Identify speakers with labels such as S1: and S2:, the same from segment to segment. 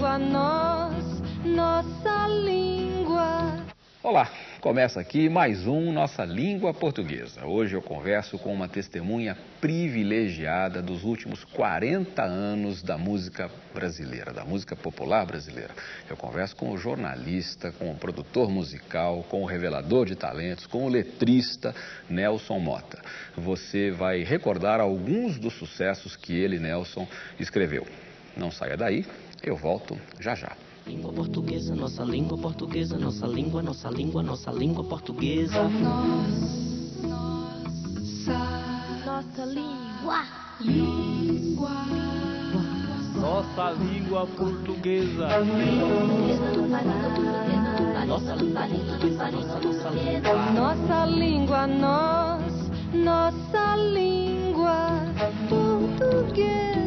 S1: língua, nossa língua.
S2: Olá, começa aqui mais um Nossa Língua Portuguesa. Hoje eu converso com uma testemunha privilegiada dos últimos 40 anos da música brasileira, da música popular brasileira. Eu converso com o jornalista, com o produtor musical, com o revelador de talentos, com o letrista Nelson Motta. Você vai recordar alguns dos sucessos que ele, Nelson, escreveu. Não saia daí, eu volto já já.
S3: Língua portuguesa, nossa língua portuguesa, nossa língua, nossa língua, nossa língua portuguesa.
S1: Nossa língua.
S4: Nossa língua portuguesa.
S3: Nossa língua,
S1: Nossa língua, nossa língua portuguesa.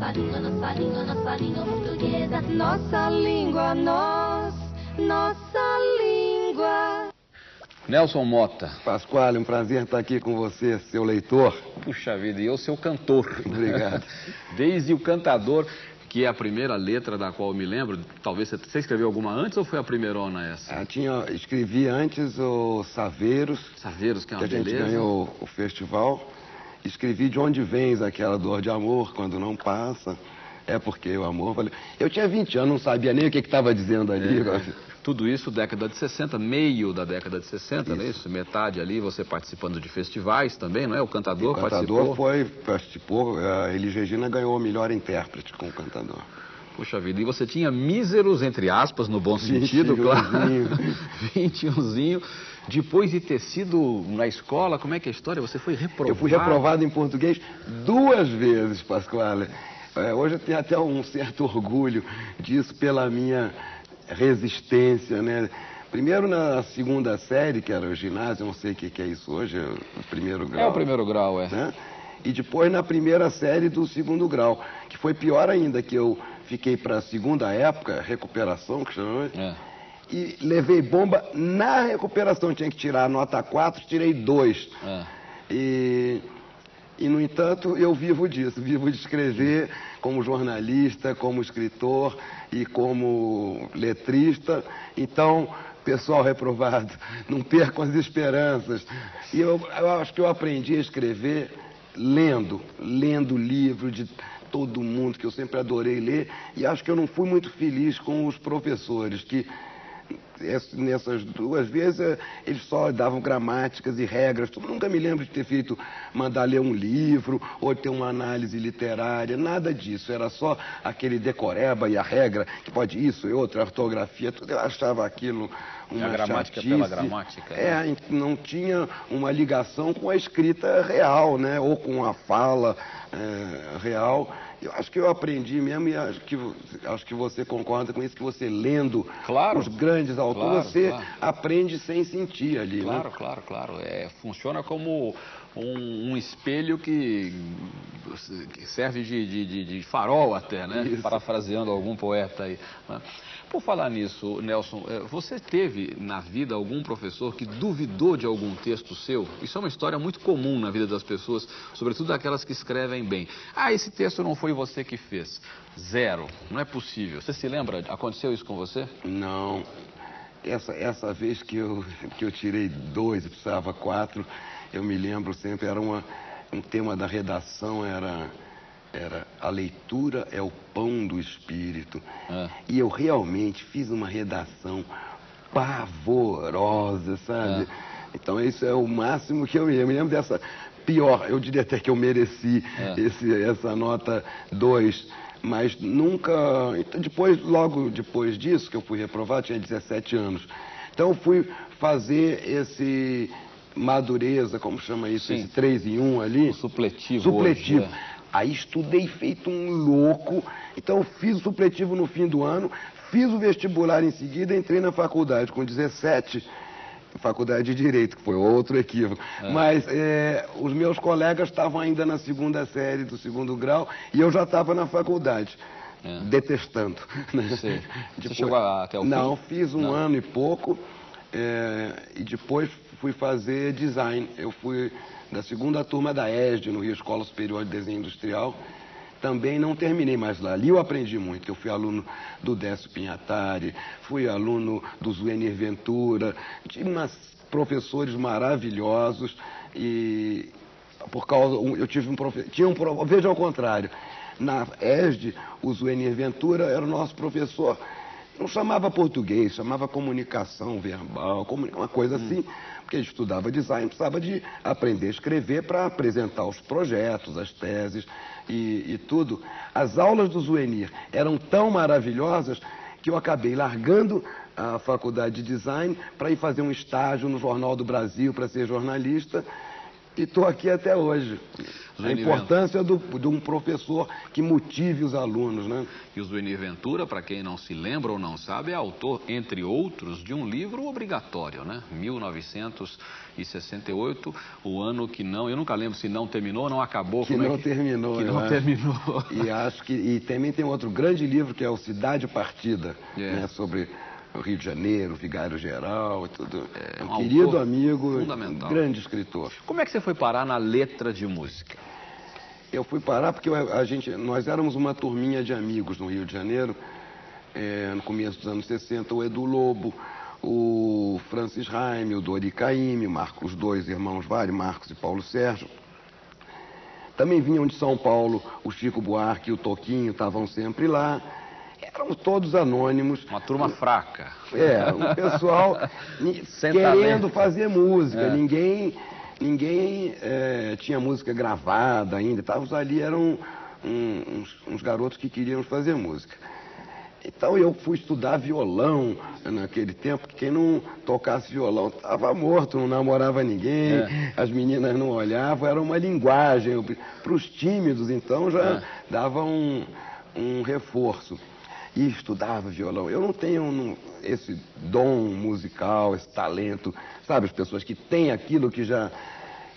S5: Nossa língua portuguesa.
S1: Nossa língua, nossa língua.
S2: Nelson Motta.
S6: Pasquale, um prazer estar aqui com você, seu leitor.
S2: Puxa vida, e eu seu cantor.
S6: Obrigado.
S2: Desde o cantador, que é a primeira letra da qual eu me lembro. Talvez você escreveu alguma antes ou foi a primeirona essa?
S6: Escrevi antes o Saveiros.
S2: Saveiros, que é uma
S6: que a
S2: beleza.
S6: gente ganhou o festival. Escrevi De Onde Vens, aquela dor de amor, quando não passa. É porque o amor... Eu tinha 20 anos, não sabia nem o que estava dizendo ali.
S2: Tudo isso década de 60, meio da década de 60, não é isso? Metade ali, você participando de festivais também, não é? O cantador participou.
S6: Participou. A Elis Regina ganhou o melhor intérprete com o cantador.
S2: Puxa vida, e você tinha míseros, entre aspas, no bom sentido, claro. 21zinho. Depois de ter sido na escola, como é que é a história? Você foi reprovado?
S6: Eu fui reprovado em português 2 vezes, Pasquale. Hoje eu tenho até um certo orgulho disso pela minha resistência, né? Primeiro na segunda série, que era o ginásio, eu não sei o que é isso hoje, o primeiro grau.
S2: É o primeiro grau, é.
S6: Né? E depois na primeira série do segundo grau, que foi pior ainda, que eu fiquei para a segunda época, recuperação, que chama, e levei bomba na recuperação. Tinha que tirar a nota 4, tirei 2. E, no entanto, eu vivo disso, vivo de escrever como jornalista, como escritor e como letrista. Então, pessoal reprovado, não percam as esperanças. E eu acho que eu aprendi a escrever lendo livro de todo mundo, que eu sempre adorei ler, e acho que eu não fui muito feliz com os professores, que nessas 2 vezes eles só davam gramáticas e regras. Eu nunca me lembro de ter mandar ler um livro ou ter uma análise literária, nada disso. Era só aquele decoreba e a regra, que pode isso e outra, a ortografia, tudo. Eu achava aquilo uma
S2: a gramática
S6: chatice.
S2: Pela gramática. Né?
S6: Não tinha uma ligação com a escrita real, né? Ou com a fala real. Eu acho que eu aprendi mesmo, e acho que você concorda com isso, que você lendo os grandes autores, você aprende sem sentir ali.
S2: Claro,
S6: né?
S2: claro. Funciona como um espelho que serve de farol até, né? Isso. Parafraseando algum poeta aí. Né? Por falar nisso, Nelson, você teve na vida algum professor que duvidou de algum texto seu? Isso é uma história muito comum na vida das pessoas, sobretudo aquelas que escrevem bem. Esse texto não foi você que fez. 0. Não é possível. Você se lembra? Aconteceu isso com você?
S6: Não. Essa vez que eu tirei 2 e precisava 4, eu me lembro sempre, era um tema da redação, era a leitura é o pão do espírito. E eu realmente fiz uma redação pavorosa, sabe? Então isso é o máximo que eu me lembro dessa pior. Eu diria até que eu mereci essa nota 2. Mas nunca... Logo depois disso, que eu fui reprovado, tinha 17 anos. Então eu fui fazer esse madureza, como chama isso?
S2: Sim.
S6: Esse 3 em 1 ali.
S2: O supletivo.
S6: Supletivo. Hoje, Aí estudei feito um louco. Então eu fiz o supletivo no fim do ano, fiz o vestibular em seguida, entrei na faculdade com 17, faculdade de Direito, que foi outro equívoco. Mas os meus colegas estavam ainda na segunda série do segundo grau e eu já estava na faculdade. Detestando.
S2: Você chegou até o fim?
S6: Não, fiz um ano e pouco e depois fui fazer design. Eu fui da segunda turma da ESD, no Rio Escola Superior de Desenho Industrial, também não terminei, mas ali eu aprendi muito. Eu fui aluno do Décio Pinhatari, fui aluno do Zuenir Ventura, tive professores maravilhosos e por causa eu tive veja ao contrário, na ESD o Zuenir Ventura era o nosso professor. Não chamava português, chamava comunicação verbal, uma coisa assim, porque ele estudava design, precisava de aprender a escrever para apresentar os projetos, as teses e tudo. As aulas do Zuenir eram tão maravilhosas que eu acabei largando a faculdade de design para ir fazer um estágio no Jornal do Brasil, para ser jornalista, e estou aqui até hoje. A importância de um professor que motive os alunos, né?
S2: E o Zuenir Ventura, para quem não se lembra ou não sabe, é autor, entre outros, de um livro obrigatório, né? 1968, o ano que não... Eu nunca lembro se não terminou ou não acabou.
S6: Que não terminou.
S2: Que não terminou.
S6: E acho que... E também tem outro grande livro que é o Cidade Partida, né? Sobre o Rio de Janeiro, Vigário Geral e tudo. É um querido amigo, um grande escritor.
S2: Como é que você foi parar na letra de música?
S6: Eu fui parar porque nós éramos uma turminha de amigos no Rio de Janeiro, no começo dos anos 60, o Edu Lobo, o Francis Raime, o Dori Caymmi, os dois irmãos Vale, Marcos e Paulo Sérgio. Também vinham de São Paulo, o Chico Buarque e o Toquinho estavam sempre lá. Éramos todos anônimos.
S2: Uma turma fraca.
S6: Um pessoal querendo fazer música. Ninguém tinha música gravada ainda. Estávamos ali, eram uns garotos que queriam fazer música. Então eu fui estudar violão naquele tempo, que quem não tocasse violão estava morto, não namorava ninguém, as meninas não olhavam, era uma linguagem. Para os tímidos, então, já dava um reforço. E estudava violão. Eu não tenho esse dom musical, esse talento, sabe? As pessoas que têm aquilo que já...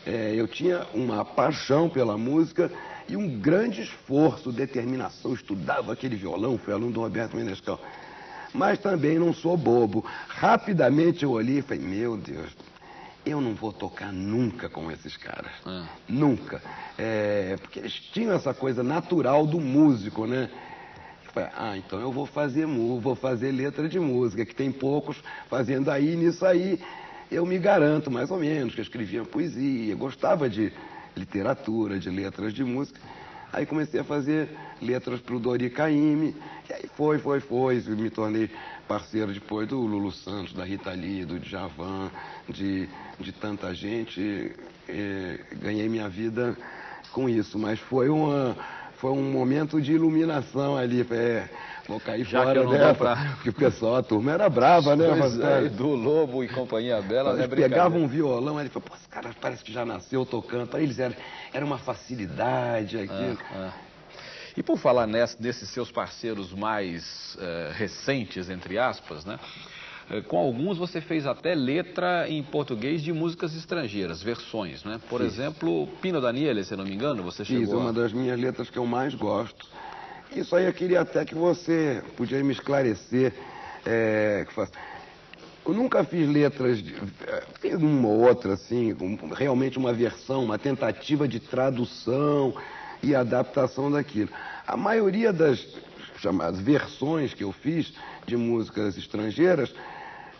S6: eu tinha uma paixão pela música e um grande esforço, determinação. Estudava aquele violão, fui aluno do Roberto Menescal. Mas também não sou bobo. Rapidamente eu olhei e falei, meu Deus, eu não vou tocar nunca com esses caras. Nunca. Porque eles tinham essa coisa natural do músico, né? Então eu vou fazer letra de música, que tem poucos fazendo aí, nisso aí eu me garanto mais ou menos, que eu escrevia poesia, gostava de literatura, de letras de música. Aí comecei a fazer letras para o Dori Caymmi, e aí foi, me tornei parceiro depois do Lulu Santos, da Rita Lee, do Djavan, de tanta gente, ganhei minha vida com isso, mas foi um momento de iluminação ali, vou cair já fora dessa, porque o pessoal, a turma era brava, né?
S2: Do Lobo e companhia bela, né?
S6: Pegavam um violão, aí ele falou, esse cara parece que já nasceu tocando, para eles era uma facilidade aquilo.
S2: E por falar nesses seus parceiros mais recentes, entre aspas, né? Com alguns você fez até letra em português de músicas estrangeiras, versões, né? Por exemplo, Pino Daniele, se não me engano, você chegou
S6: Fiz uma das minhas letras que eu mais gosto. Isso aí eu queria até que você podia me esclarecer. Eu nunca fiz letras, fiz uma ou outra, assim, realmente uma versão, uma tentativa de tradução e adaptação daquilo. A maioria das chamadas versões que eu fiz de músicas estrangeiras,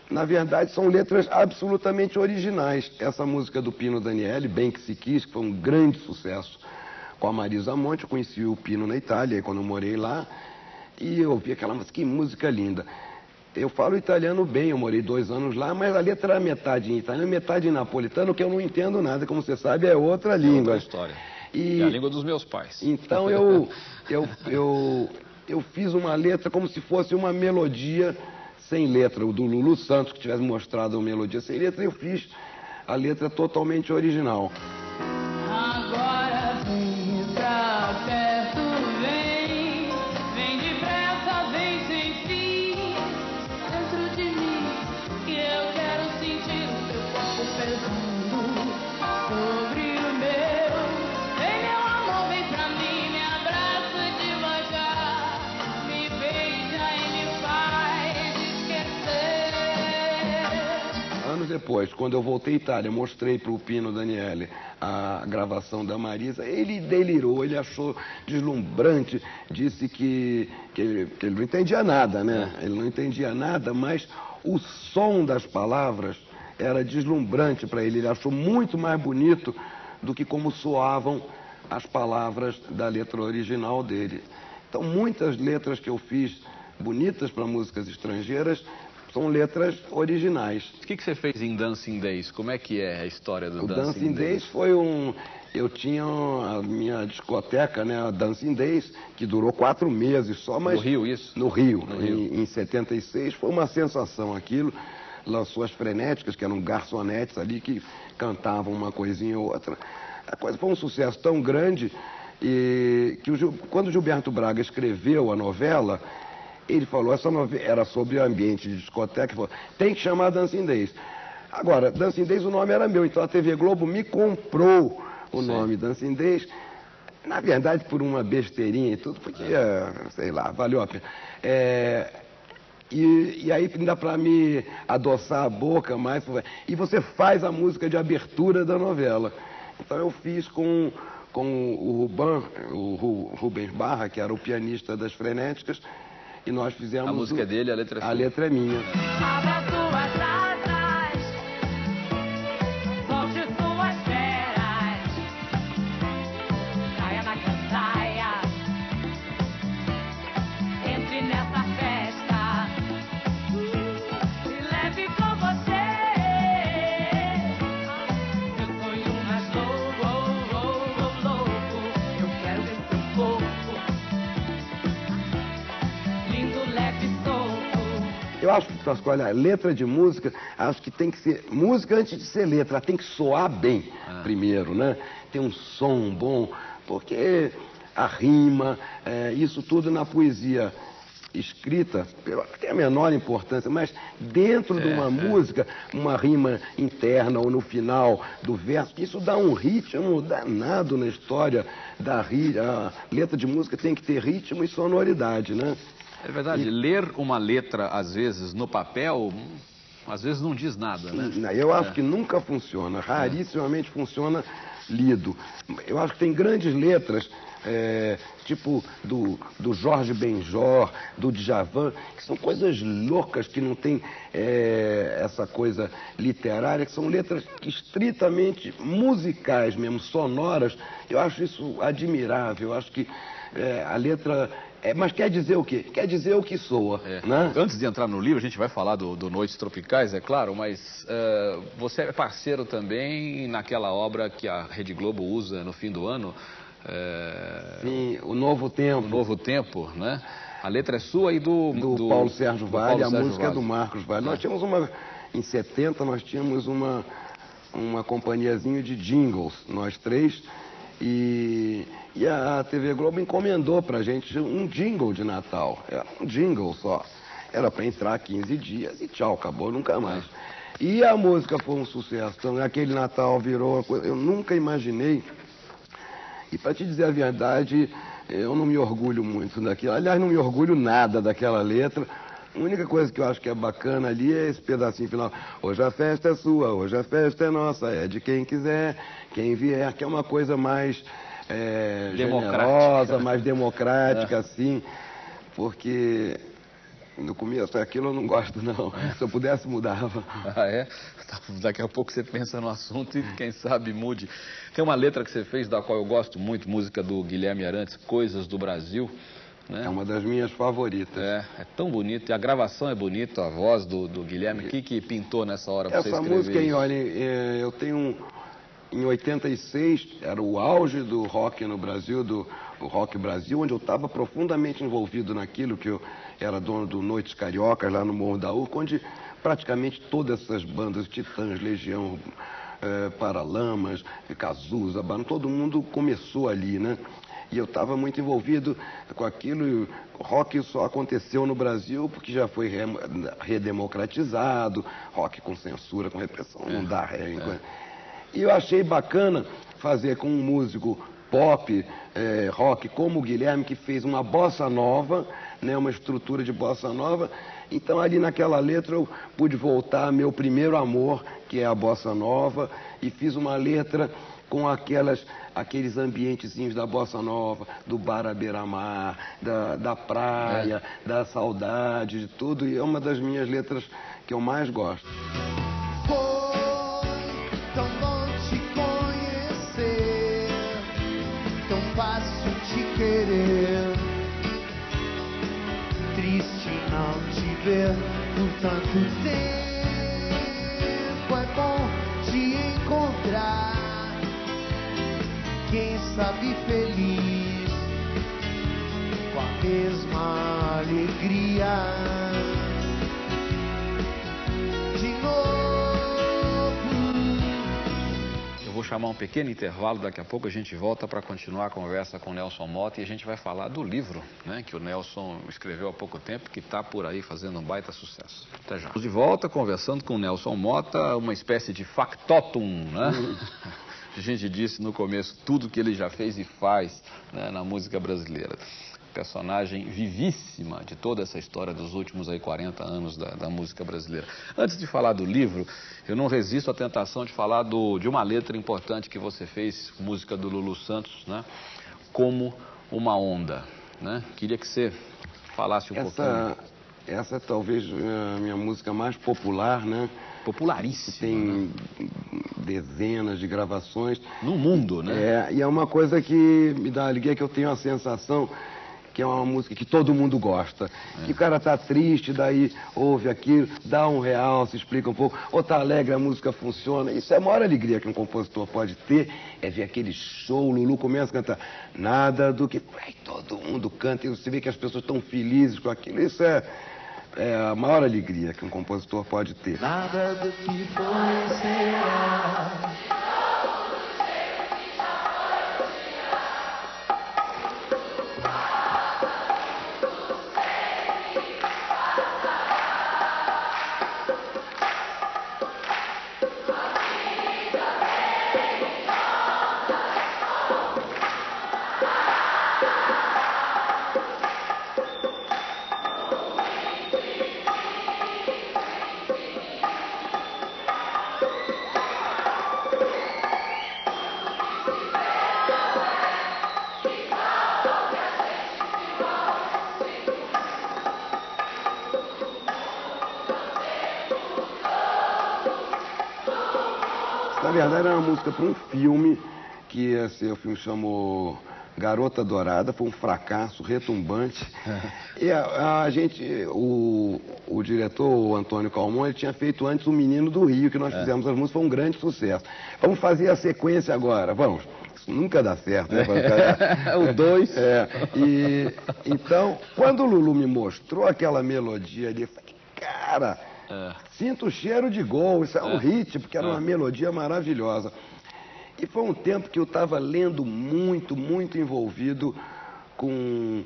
S6: na verdade, são letras absolutamente originais. Essa música do Pino Daniele, Bem Que Se Quis, que foi um grande sucesso com a Marisa Monte. Eu conheci o Pino na Itália, quando eu morei lá, e eu ouvi aquela música, que música linda. Eu falo italiano bem, eu morei 2 anos lá, mas a letra era metade em italiano, metade em napolitano, que eu não entendo nada, como você sabe, é outra língua.
S2: Outra história. É a língua dos meus pais.
S6: Então eu fiz uma letra como se fosse uma melodia sem letra. O do Lulu Santos, que tivesse mostrado uma melodia sem letra, eu fiz a letra totalmente original.
S1: Agora vem pra perto, vem depressa, vem sem fim, dentro de mim, que eu quero sentir o teu corpo pesando sobre o meu. Vem meu amor, vem pra mim, me abraça devagar, me beija e me faz esquecer.
S6: Anos depois, quando eu voltei à Itália, mostrei para o Pino Daniele a gravação da Marisa, ele delirou, ele achou deslumbrante, disse que ele não entendia nada, né? Ele não entendia nada, mas o som das palavras era deslumbrante para ele. Ele achou muito mais bonito do que como soavam as palavras da letra original dele. Então, muitas letras que eu fiz bonitas para músicas estrangeiras são letras originais.
S2: O que você fez em Dancing Days? Como é que é a história do
S6: O
S2: Dancing Days?
S6: foi eu tinha a minha discoteca, né, a Dancing Days, que durou 4 meses só, mas...
S2: No Rio, isso?
S6: No Rio. Em 76, foi uma sensação aquilo. Lançou as frenéticas, que eram garçonetes ali, que cantavam uma coisinha ou outra. A coisa foi um sucesso tão grande e que quando o Gilberto Braga escreveu a novela, ele falou, essa novela era sobre ambiente de discoteca, ele falou, tem que chamar Dancing Days. Agora, Dancing Days o nome era meu, então a TV Globo me comprou o nome Dancing Days, na verdade por uma besteirinha e tudo, porque, sei lá, valeu a pena. E aí ainda para me adoçar a boca mais, e você faz a música de abertura da novela. Então eu fiz com o Rubens Barra, que era o pianista das Frenéticas, e nós fizemos...
S2: A música é dele, a letra é sua.
S6: A letra é minha.
S1: Abra suas asas, solte suas feras, saia na cantaia, entre nessa festa e leve com você meu sonho mais louco, eu quero ver seu corpo lindo, leve, solto.
S6: Eu acho que, Pascoal, a letra de música, acho que tem que ser música antes de ser letra, ela tem que soar bem primeiro, né? Tem um som bom, porque a rima, isso tudo na poesia escrita, tem a menor importância, mas dentro de uma música, uma rima interna ou no final do verso, isso dá um ritmo danado na história a letra de música tem que ter ritmo e sonoridade, né?
S2: É verdade, ler uma letra, às vezes, no papel, às vezes não diz nada, né?
S6: Eu acho que nunca funciona, rarissimamente funciona lido. Eu acho que tem grandes letras, tipo do Jorge Benjor, do Djavan, que são coisas loucas, que não tem essa coisa literária, que são letras estritamente musicais mesmo, sonoras. Eu acho isso admirável, eu acho que a letra... mas quer dizer o quê? Quer dizer o que soa, né?
S2: Antes de entrar no livro, a gente vai falar do Noites Tropicais, é claro, mas você é parceiro também naquela obra que a Rede Globo usa no fim do ano.
S6: Sim, O Novo Tempo.
S2: O Novo Tempo, né? A letra é sua e do
S6: Paulo Sérgio Vale, a música é do
S2: Vale.
S6: Marcos Vale. Nós tínhamos em 70, nós tínhamos uma companhiazinha de jingles, nós três, e a TV Globo encomendou pra gente um jingle de Natal. Era um jingle só. Era para entrar 15 dias e tchau, acabou, nunca mais. E a música foi um sucesso. Então, aquele Natal virou uma coisa... Eu nunca imaginei. E para te dizer a verdade, eu não me orgulho muito daquilo. Aliás, não me orgulho nada daquela letra. A única coisa que eu acho que é bacana ali é esse pedacinho final. Hoje a festa é sua, hoje a festa é nossa, é de quem quiser, quem vier, que é uma coisa mais generosa, mais democrática, assim, porque no começo aquilo eu não gosto, não. Se eu pudesse, mudava.
S2: Ah, é? Daqui a pouco você pensa no assunto e quem sabe mude. Tem uma letra que você fez da qual eu gosto muito, música do Guilherme Arantes, Coisas do Brasil. Né?
S6: É uma das minhas favoritas.
S2: É tão bonito. E a gravação é bonita, a voz do Guilherme. O que pintou nessa hora para você escrever
S6: essa música,
S2: isso?
S6: Olha, eu tenho... Em 86, era o auge do rock no Brasil, do Rock Brasil, onde eu estava profundamente envolvido naquilo, que eu era dono do Noites Cariocas, lá no Morro da Urca, onde praticamente todas essas bandas, Titãs, Legião, Paralamas, Cazuza, todo mundo começou ali, né? E eu estava muito envolvido com aquilo, e o rock só aconteceu no Brasil porque já foi redemocratizado, rock com censura, com repressão, não dá E eu achei bacana fazer com um músico pop, rock, como o Guilherme, que fez uma bossa nova né, uma estrutura de bossa nova. Então ali naquela letra eu pude voltar ao meu primeiro amor, que é a bossa nova, e fiz uma letra com aqueles ambientezinhos da bossa nova, do bar à beira-mar, da praia, da saudade, de tudo, e é uma das minhas letras que eu mais gosto.
S7: Foi tão bom te conhecer, tão fácil te querer, triste não te ver por tanto tempo, é bom te encontrar. Quem sabe feliz, com a mesma alegria, de novo.
S2: Eu vou chamar um pequeno intervalo, daqui a pouco a gente volta para continuar a conversa com o Nelson Motta e a gente vai falar do livro, né, que o Nelson escreveu há pouco tempo, que está por aí fazendo um baita sucesso. Até já. Estamos de volta conversando com o Nelson Motta, uma espécie de factotum, né? A gente disse no começo tudo que ele já fez e faz, né, na música brasileira. Personagem vivíssima de toda essa história dos últimos 40 anos da música brasileira. Antes de falar do livro, eu não resisto à tentação de falar de uma letra importante que você fez, música do Lulu Santos, né? Como uma onda, né? Queria que você falasse um pouquinho.
S6: Essa é talvez a minha música mais popular, né?
S2: Popularíssima.
S6: Tem dezenas de gravações.
S2: No mundo, né?
S6: E é uma coisa que me dá alegria, que eu tenho a sensação que é uma música que todo mundo gosta. Que o cara tá triste, daí ouve aquilo, dá um real, se explica um pouco, ou tá alegre, a música funciona. Isso é a maior alegria que um compositor pode ter, é ver aquele show, o Lulu começa a cantar nada do que... Aí todo mundo canta, e você vê que as pessoas estão felizes com aquilo. Isso é a maior alegria que um compositor pode ter.
S7: Nada do que foi será.
S6: Na verdade, era uma música para um filme, que o filme chamou Garota Dourada, foi um fracasso retumbante. E a gente, o diretor, o Antônio Calmon, ele tinha feito antes O Menino do Rio, que nós fizemos as músicas, foi um grande sucesso. Vamos fazer a sequência agora, vamos. Isso nunca dá certo, né?
S2: O 2.
S6: Então, quando o Lulu me mostrou aquela melodia ali, eu falei, cara... Sinto o cheiro de gol, isso é um hit, porque era uma melodia maravilhosa. E foi um tempo que eu estava lendo muito, muito envolvido com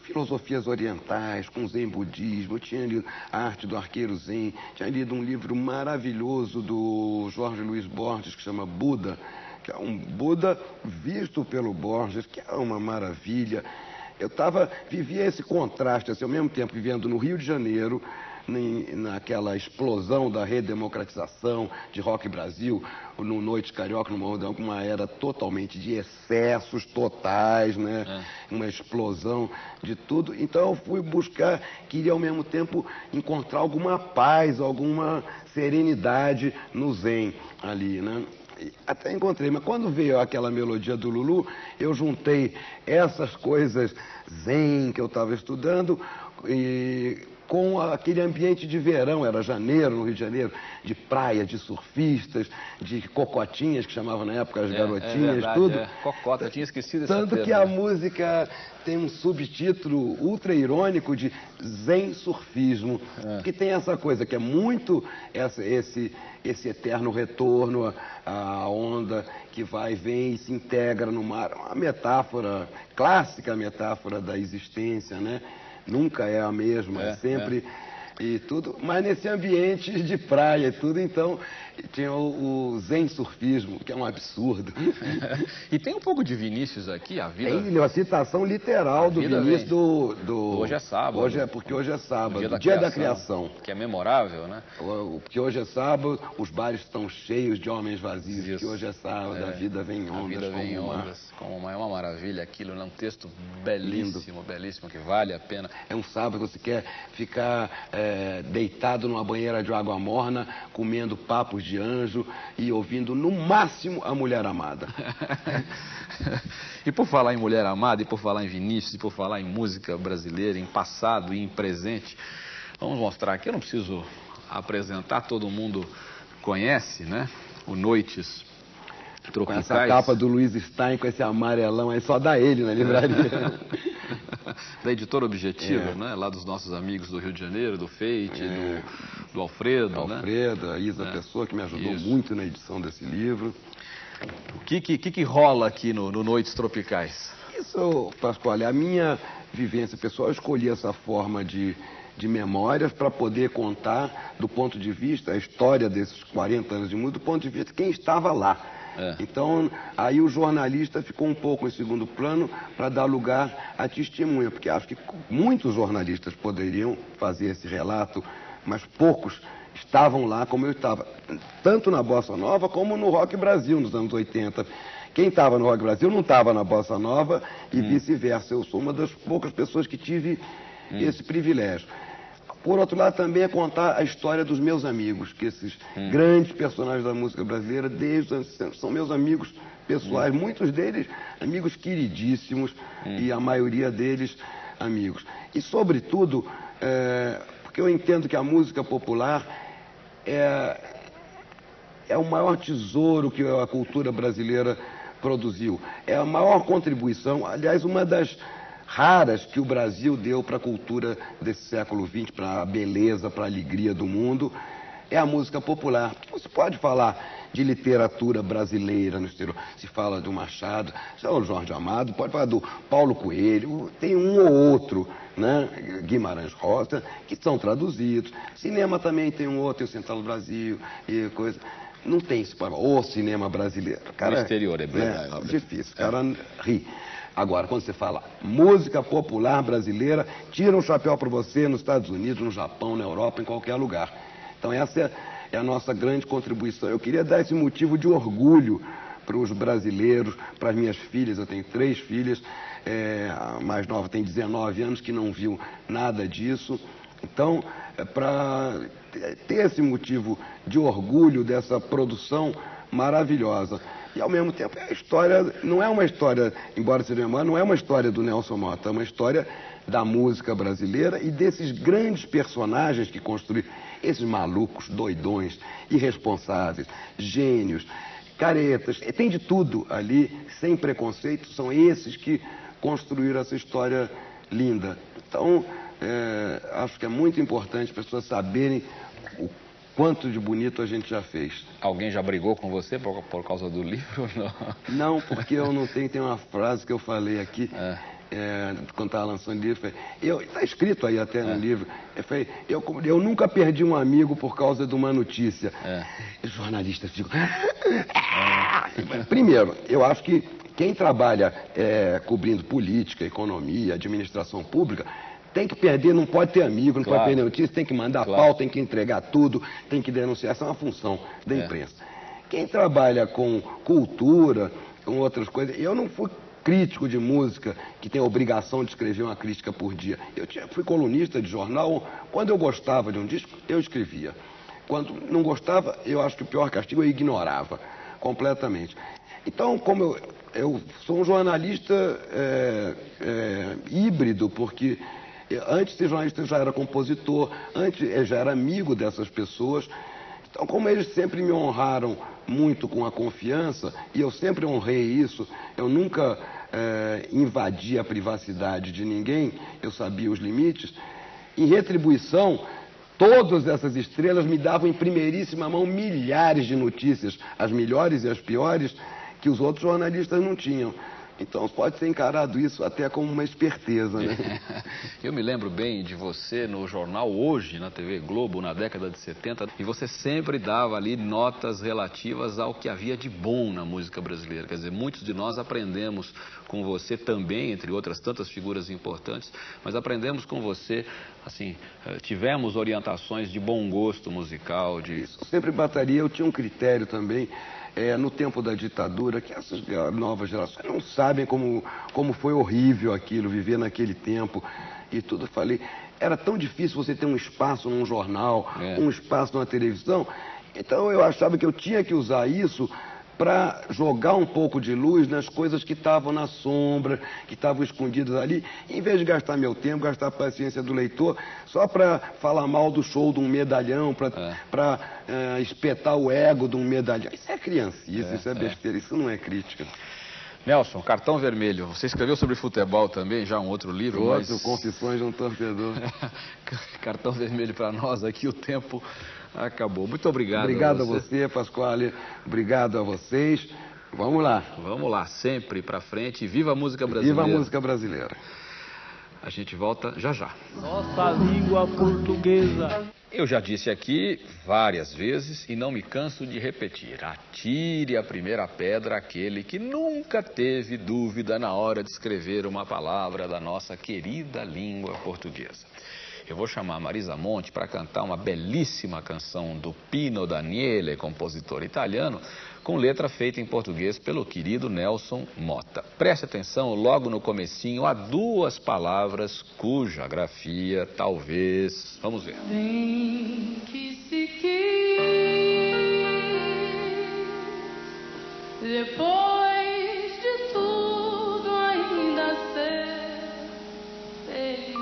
S6: filosofias orientais, com zen budismo. Eu tinha lido A Arte do Arqueiro Zen, tinha lido um livro maravilhoso do Jorge Luiz Borges, que chama Buda, que é um Buda visto pelo Borges, que é uma maravilha. Eu vivia esse contraste, assim, ao mesmo tempo vivendo no Rio de Janeiro, naquela explosão da redemocratização de Rock Brasil, no Noite Carioca, numa era totalmente de excessos totais, né? Uma explosão de tudo. Então eu fui buscar, queria ao mesmo tempo encontrar alguma paz, alguma serenidade no Zen ali, né? Até encontrei, mas quando veio aquela melodia do Lulu, eu juntei essas coisas zen que eu estava estudando com aquele ambiente de verão, era janeiro, no Rio de Janeiro, de praia, de surfistas, de cocotinhas, que chamavam na época as garotinhas,
S2: verdade,
S6: tudo.
S2: Cocota, eu tinha esquecido essa
S6: Tanto que a música tem um subtítulo ultra irônico de Zen Surfismo, que tem essa coisa que é muito esse eterno retorno à onda que vai e vem e se integra no mar. Uma metáfora, clássica metáfora da existência, né? Nunca é a mesma, é sempre e tudo, mas nesse ambiente de praia e tudo, então tinha o zen surfismo, que é um absurdo.
S2: E tem um pouco de Vinícius aqui, a vida...
S6: Tem uma citação literal do Vinícius do...
S2: Hoje é sábado.
S6: Porque hoje é sábado,
S2: dia da criação. Que é memorável, né?
S6: Porque hoje é sábado, os bares estão cheios de homens vazios,
S2: Isso.
S6: que hoje é sábado, a vida vem em ondas.
S2: A vida vem em ondas, é uma maravilha aquilo, é um texto belíssimo, belíssimo, que vale a pena.
S6: É um sábado que você quer ficar deitado numa banheira de água morna, comendo papos de anjo e ouvindo no máximo a Mulher Amada.
S2: E por falar em Mulher Amada, e por falar em Vinícius, e por falar em música brasileira, em passado e em presente, vamos mostrar aqui, eu não preciso apresentar, todo mundo conhece, né? O Noites Tropicais.
S6: Com essa capa do Luiz Stein, com esse amarelão aí, só dá ele na livraria.
S2: Da editora Objetiva, né? Lá dos nossos amigos do Rio de Janeiro, do Feite, do Alfredo,
S6: Alfredo, a Isa Pessoa, que me ajudou muito na edição desse livro.
S2: O que rola aqui no Noites Tropicais?
S6: Isso, Pascoal, a minha vivência pessoal, eu escolhi essa forma de memórias para poder contar do ponto de vista, a história desses 40 anos de música, do ponto de vista de quem estava lá. Então, aí o jornalista ficou um pouco em segundo plano para dar lugar à testemunha, porque acho que muitos jornalistas poderiam fazer esse relato, mas poucos estavam lá como eu estava, tanto na Bossa Nova como no Rock Brasil nos anos 80. Quem estava no Rock Brasil não estava na Bossa Nova e vice-versa. Eu sou uma das poucas pessoas que tive esse privilégio. Por outro lado, também é contar a história dos meus amigos, que esses grandes personagens da música brasileira, desde os anos 60, são meus amigos pessoais, muitos deles amigos queridíssimos e a maioria deles amigos. E, sobretudo, porque eu entendo que a música popular é o maior tesouro que a cultura brasileira produziu. É a maior contribuição, aliás, uma das raras que o Brasil deu para a cultura desse século XX, para a beleza, para a alegria do mundo, é a música popular. Você pode falar de literatura brasileira no exterior, se fala do Machado, do Jorge Amado, pode falar do Paulo Coelho, tem um ou outro, né? Guimarães Rosa, que são traduzidos. Cinema também tem um outro, tem o Central do Brasil e coisa. Não tem esse problema, o cinema brasileiro. Cara,
S2: no exterior é bem
S6: difícil, o cara ri. Agora, quando você fala música popular brasileira, tira um chapéu para você nos Estados Unidos, no Japão, na Europa, em qualquer lugar. Então essa é a nossa grande contribuição. Eu queria dar esse motivo de orgulho para os brasileiros, para as minhas filhas. Eu tenho 3 filhas, a mais nova tem 19 anos, que não viu nada disso. Então, para ter esse motivo de orgulho dessa produção maravilhosa. E, ao mesmo tempo, a história não é uma história, embora seja memória, não é uma história do Nelson Motta, é uma história da música brasileira e desses grandes personagens que construíram, esses malucos, doidões, irresponsáveis, gênios, caretas, tem de tudo ali, sem preconceito, são esses que construíram essa história linda. Então, acho que é muito importante as pessoas saberem o quanto de bonito a gente já fez. Alguém já brigou com você por causa do livro? Não, porque eu não tenho... Tem uma frase que eu falei aqui, quando estava lançando o livro, está escrito aí até no livro, eu nunca perdi um amigo por causa de uma notícia. Os jornalistas ficam... Primeiro, eu acho que quem trabalha cobrindo política, economia, administração pública, tem que perder, não pode ter amigo, não pode perder notícia, tem que mandar pauta, tem que entregar tudo, tem que denunciar. Essa é uma função da imprensa. Quem trabalha com cultura, com outras coisas, eu não fui crítico de música que tem a obrigação de escrever uma crítica por dia. Eu fui colunista de jornal, quando eu gostava de um disco, eu escrevia. Quando não gostava, eu acho que o pior castigo eu ignorava completamente. Então, como eu sou um jornalista híbrido, porque... Antes de ser jornalista, eu já era compositor, antes eu já era amigo dessas pessoas. Então, como eles sempre me honraram muito com a confiança, e eu sempre honrei isso, eu nunca invadi a privacidade de ninguém, eu sabia os limites. Em retribuição, todas essas estrelas me davam em primeiríssima mão milhares de notícias, as melhores e as piores, que os outros jornalistas não tinham. Então pode ser encarado isso até como uma esperteza, né?
S2: Eu me lembro bem de você no jornal Hoje, na TV Globo, na década de 70, e você sempre dava ali notas relativas ao que havia de bom na música brasileira. Quer dizer, muitos de nós aprendemos com você também, entre outras tantas figuras importantes, mas aprendemos com você, assim, tivemos orientações de bom gosto musical, de...
S6: Isso, sempre bateria, eu tinha um critério também. No tempo da ditadura, que essas novas gerações não sabem como foi horrível aquilo, viver naquele tempo e tudo. Eu falei, era tão difícil você ter um espaço num jornal, um espaço numa televisão. Então eu achava que eu tinha que usar isso para jogar um pouco de luz nas coisas que estavam na sombra, que estavam escondidas ali, em vez de gastar meu tempo, gastar a paciência do leitor, só para falar mal do show de um medalhão, para espetar o ego de um medalhão. Isso é criancice, isso é besteira, isso não é crítica.
S2: Nelson, Cartão Vermelho. Você escreveu sobre futebol também, já um outro livro,
S6: mas... Confissões de um Torcedor.
S2: Cartão Vermelho para nós aqui, o tempo acabou. Muito obrigado.
S6: Obrigado a você, Pasquale. Obrigado a vocês. Vamos lá.
S2: Vamos lá, sempre para frente. Viva a música brasileira.
S6: Viva a música brasileira.
S2: A gente volta já já.
S4: Nossa língua portuguesa.
S2: Eu já disse aqui várias vezes e não me canso de repetir. Atire a primeira pedra àquele que nunca teve dúvida na hora de escrever uma palavra da nossa querida língua portuguesa. Eu vou chamar Marisa Monte para cantar uma belíssima canção do Pino Daniele, compositor italiano, com letra feita em português pelo querido Nelson Motta. Preste atenção, logo no comecinho há duas palavras cuja grafia talvez... Vamos ver.
S1: Bem que se quis, depois de tudo ainda ser feliz,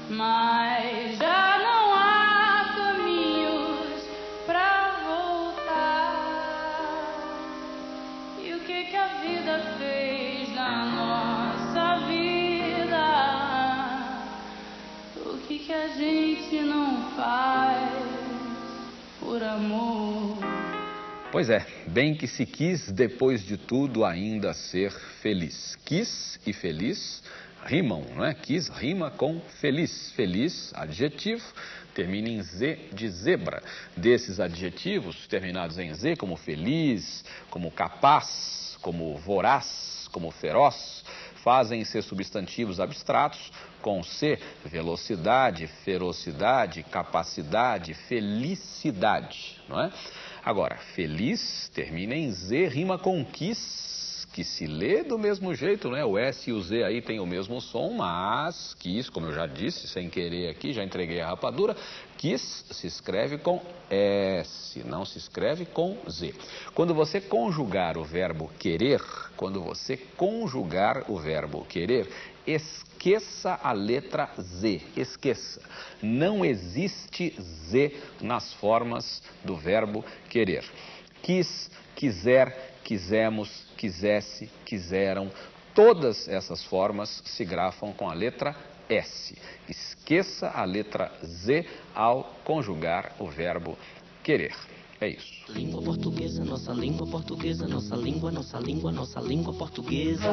S1: mas já não há caminhos pra voltar. E o que a vida fez na nossa vida? O que a gente não faz por amor?
S2: Pois é, bem que se quis depois de tudo ainda ser feliz. Quis e feliz rimam, não é? Quis rima com feliz. Feliz, adjetivo, termina em Z de zebra. Desses adjetivos terminados em Z, como feliz, como capaz, como voraz, como feroz, fazem ser substantivos abstratos com C, velocidade, ferocidade, capacidade, felicidade, não é? Agora, feliz termina em Z, rima com quis, que se lê do mesmo jeito, né? O S e o Z aí tem o mesmo som, mas quis, como eu já disse, sem querer aqui, já entreguei a rapadura, quis se escreve com S, não se escreve com Z. Quando você conjugar o verbo querer, esqueça a letra Z, esqueça. Não existe Z nas formas do verbo querer. Quis, quiser, quisemos, quisesse, quiseram, todas essas formas se grafam com a letra S. Esqueça a letra Z ao conjugar o verbo querer. É isso.
S3: Língua portuguesa, nossa língua portuguesa, nossa língua, nossa língua, nossa língua portuguesa.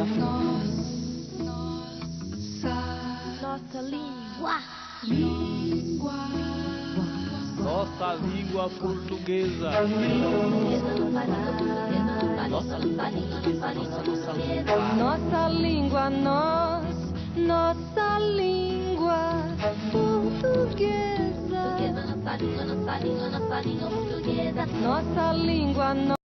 S5: Nossa língua.
S4: Nossa língua portuguesa.
S5: Nossa língua,
S1: Nossa língua, nossa língua portuguesa.
S5: nossa língua, nossa língua, nossa língua portuguesa.
S1: Nossa língua,